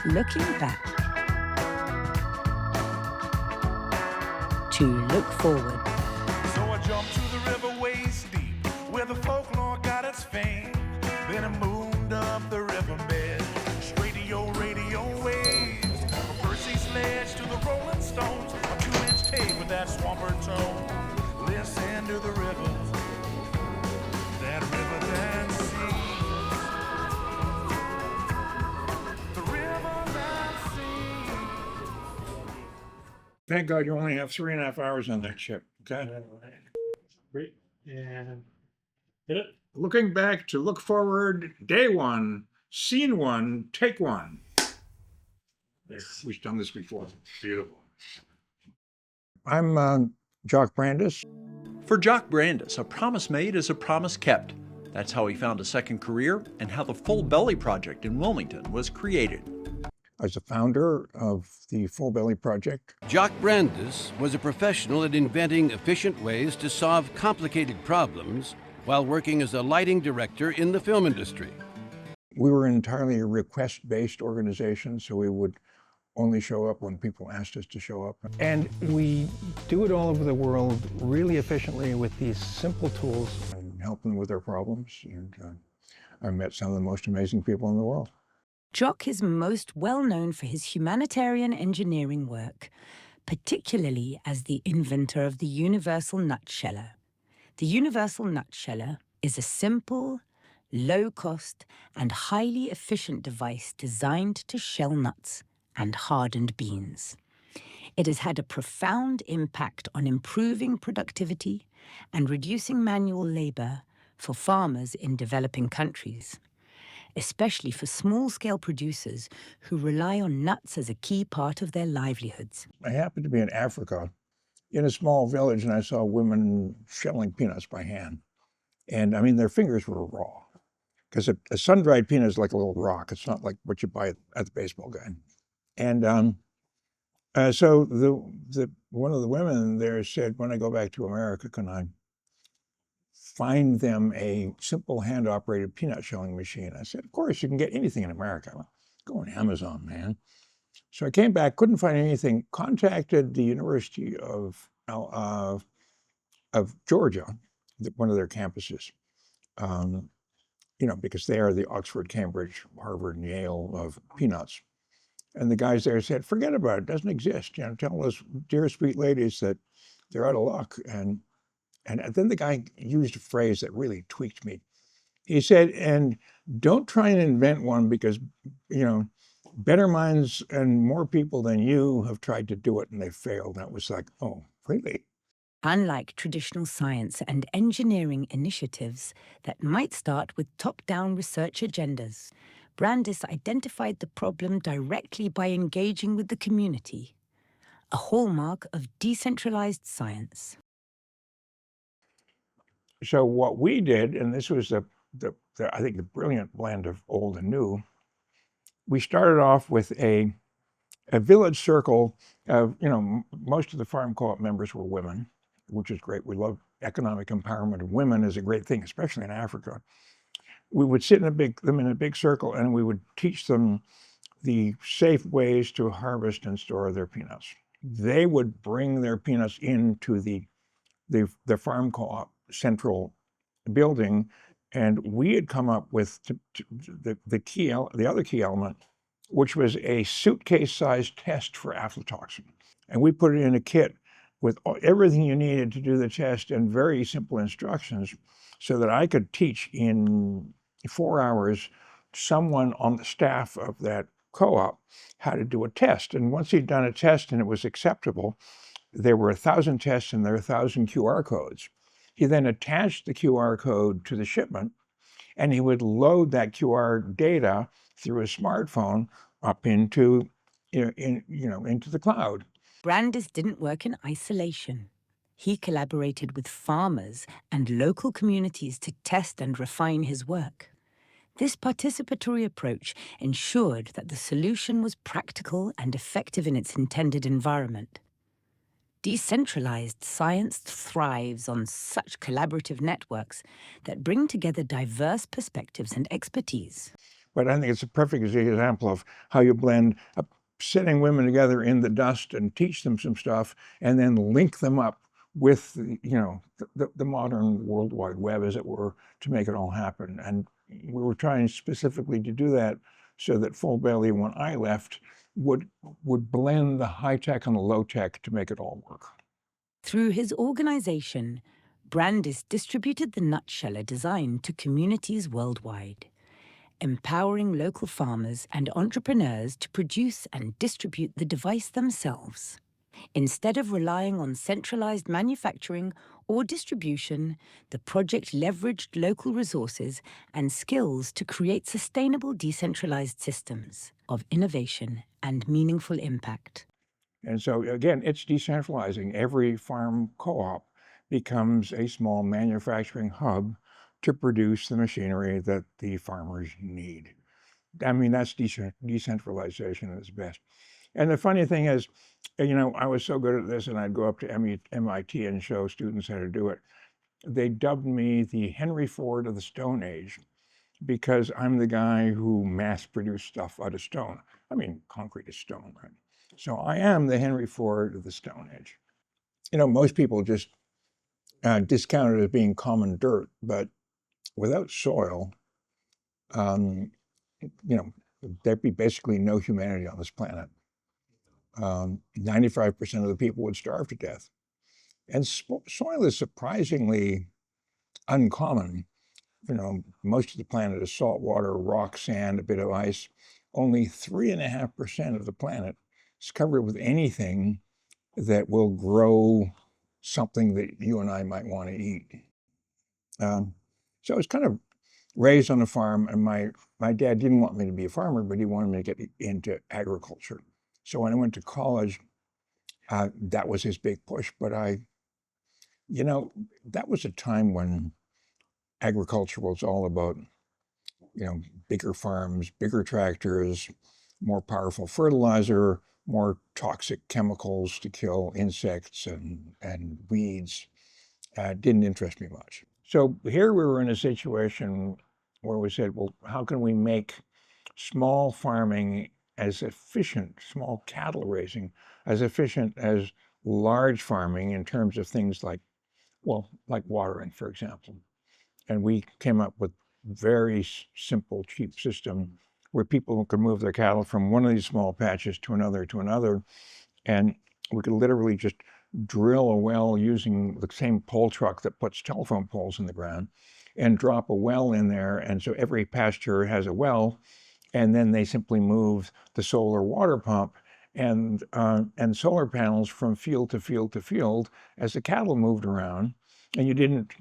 Looking back to look forward. So I jumped to the river waist deep, where the folklore got its fame. Then I moved up the riverbed, straight to your radio waves. From Percy's Ledge to the Rolling Stones, a 2-inch tape with that swamper tone. Listen to the river that sings. The river that sings. Thank God you only have 3.5 hours on that ship. Okay. Great. And hit it. Looking back to look forward, day one, scene one, take one. We've done this before. Beautiful. I'm Jock Brandis. For Jock Brandis, a promise made is a promise kept. That's how he found a second career and how the Full Belly Project in Wilmington was created. I was the founder of the Full Belly Project. Jock Brandis was a professional at inventing efficient ways to solve complicated problems while working as a lighting director in the film industry. We were entirely a request-based organization, so we would only show up when people asked us to show up. And we do it all over the world really efficiently with these simple tools. And help them with their problems. And I met some of the most amazing people in the world. Jock is most well known for his humanitarian engineering work, particularly as the inventor of the universal nutsheller. The universal nutsheller is a simple, low-cost, and highly efficient device designed to shell nuts and hardened beans. It has had a profound impact on improving productivity and reducing manual labor for farmers in developing countries, especially for small-scale producers who rely on nuts as a key part of their livelihoods. I happened to be in Africa in a small village, and I saw women shelling peanuts by hand. And I mean, their fingers were raw, because a sun-dried peanut is like a little rock. It's not like what you buy at the baseball game. And so one of the women there said, when I go back to America, can I find them a simple hand-operated peanut shelling machine? I said, of course, you can get anything in America. Go on Amazon, man. So I came back, couldn't find anything, contacted the University of Georgia, one of their campuses, because they are the Oxford, Cambridge, Harvard, and Yale of peanuts. And the guys there said, forget about it, it doesn't exist. Tell those dear sweet ladies that they're out of luck. And then the guy used a phrase that really tweaked me. He said, and don't try and invent one because, better minds and more people than you have tried to do it and they failed. That was like, oh, really? Unlike traditional science and engineering initiatives that might start with top-down research agendas, Brandis identified the problem directly by engaging with the community, a hallmark of decentralized science. So what we did, and this was I think the brilliant blend of old and new, we started off with a village circle of, most of the farm co-op members were women, which is great. We love economic empowerment of women is a great thing, especially in Africa. We would sit them in a big circle, and we would teach them the safe ways to harvest and store their peanuts. They would bring their peanuts into the farm co-op central building, and we had come up with the other key element, which was a suitcase-sized test for aflatoxin. And we put it in a kit with everything you needed to do the test and very simple instructions so that I could teach in 4 hours someone on the staff of that co-op how to do a test. And once he'd done a test and it was acceptable, there were 1,000 tests and there were 1,000 QR codes. He then attached the QR code to the shipment, and he would load that QR data through a smartphone up into the cloud. Brandis didn't work in isolation. He collaborated with farmers and local communities to test and refine his work. This participatory approach ensured that the solution was practical and effective in its intended environment. Decentralized science thrives on such collaborative networks that bring together diverse perspectives and expertise. but I think it's a perfect example of how you blend setting women together in the dust and teach them some stuff, and then link them up with the modern World Wide Web, as it were, to make it all happen. And we were trying specifically to do that so that Full Belly, when I left, would blend the high tech and the low tech to make it all work. Through his organization, Brandis distributed the nutsheller design to communities worldwide, empowering local farmers and entrepreneurs to produce and distribute the device themselves. Instead of relying on centralized manufacturing or distribution, the project leveraged local resources and skills to create sustainable decentralized systems of innovation and meaningful impact. And so, again, it's decentralizing. Every farm co-op becomes a small manufacturing hub to produce the machinery that the farmers need. I mean, that's decentralization at its best. And the funny thing is, I was so good at this, and I'd go up to MIT and show students how to do it. They dubbed me the Henry Ford of the Stone Age because I'm the guy who mass-produced stuff out of stone. I mean, concrete is stone, right? So I am the Henry Ford of the Stone Age. Most people just discount it as being common dirt, but without soil, there'd be basically no humanity on this planet. 95% of the people would starve to death. And soil is surprisingly uncommon. Most of the planet is salt water, rock, sand, a bit of ice. Only 3.5% of the planet is covered with anything that will grow something that you and I might want to eat. So I was kind of raised on a farm, and my dad didn't want me to be a farmer, but he wanted me to get into agriculture. So when I went to college, that was his big push. But that was a time when agriculture was all about, bigger farms, bigger tractors, more powerful fertilizer, more toxic chemicals to kill insects and weeds. Didn't interest me much. So here we were in a situation where we said, well, how can we make small farming as efficient, small cattle raising, as efficient as large farming in terms of things like watering, for example. And we came up with very simple, cheap system where people could move their cattle from one of these small patches to another, and we could literally just drill a well using the same pole truck that puts telephone poles in the ground and drop a well in there. And so every pasture has a well, and then they simply move the solar water pump and solar panels from field to field to field as the cattle moved around. And you didn't,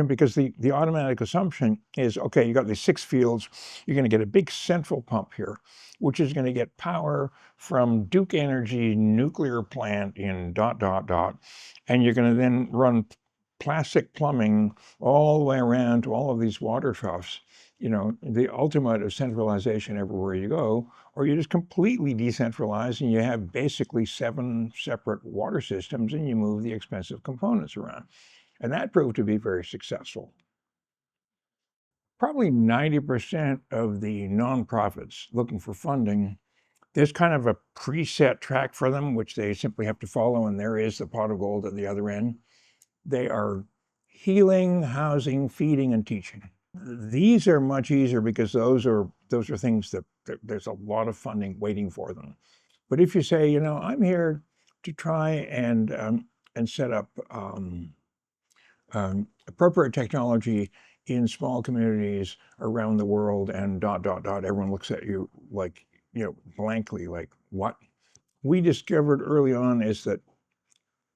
because the automatic assumption is, okay, you got these 6 fields, you're going to get a big central pump here, which is going to get power from Duke Energy nuclear plant in ... And you're going to then run plastic plumbing all the way around to all of these water troughs, the ultimate of centralization everywhere you go, or you just completely decentralize and you have basically 7 separate water systems and you move the expensive components around. And that proved to be very successful. Probably 90% of the nonprofits looking for funding, there's kind of a preset track for them, which they simply have to follow, and there is the pot of gold at the other end. They are healing, housing, feeding, and teaching. These are much easier because those are things that there's a lot of funding waiting for them. But if you say, I'm here to try and set up appropriate technology in small communities around the world and ... everyone looks at you like, blankly, like, what? We discovered early on is that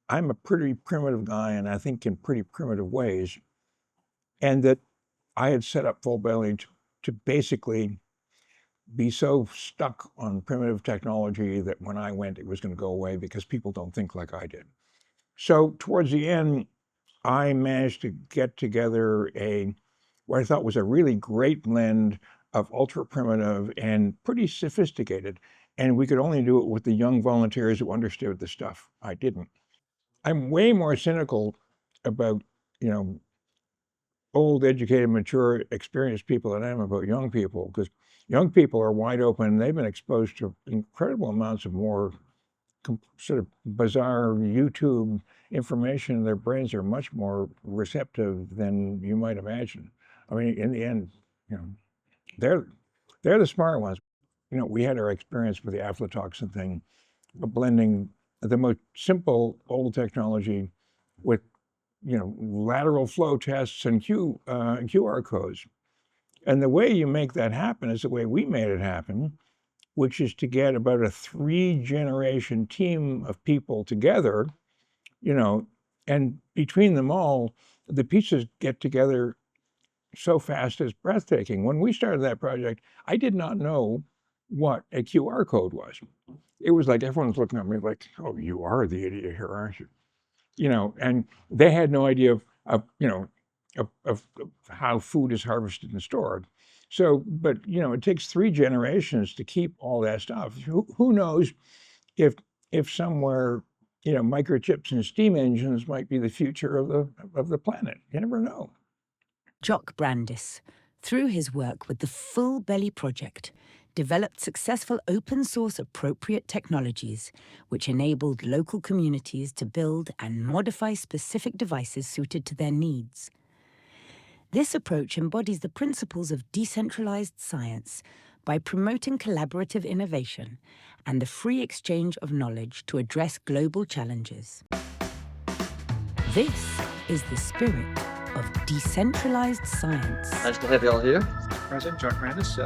I'm a pretty primitive guy and I think in pretty primitive ways, and that I had set up Full Belly to basically be so stuck on primitive technology that when I went, it was going to go away because people don't think like I did. So towards the end, I managed to get together what I thought was a really great blend of ultra primitive and pretty sophisticated. And we could only do it with the young volunteers who understood the stuff. I didn't. I'm way more cynical about, old, educated, mature, experienced people than I am about young people, because young people are wide open. They've been exposed to incredible amounts of more sort of bizarre YouTube information. Their brains are much more receptive than you might imagine. I mean, in the end, you know, they're the smart ones. You know, we had our experience with the aflatoxin thing, blending the most simple old technology with, you know, lateral flow tests and QR codes. And the way you make that happen is the way we made it happen, which is to get about a 3-generation team of people together, you know, and between them all, the pieces get together so fast it's breathtaking. When we started that project, I did not know what a QR code was. It was like everyone's looking at me like, oh, you are the idiot here, aren't you? You know, and they had no idea of how food is harvested and stored. So, but you know, it takes 3 generations to keep all that stuff. Who knows if somewhere, you know, microchips and steam engines might be the future of the planet. You never know. Jock Brandis, through his work with the Full Belly Project, developed successful open-source appropriate technologies which enabled local communities to build and modify specific devices suited to their needs. This approach embodies the principles of decentralized science by promoting collaborative innovation and the free exchange of knowledge to address global challenges. This is the spirit of decentralized science. Nice to have you all here. President Jock Brandis,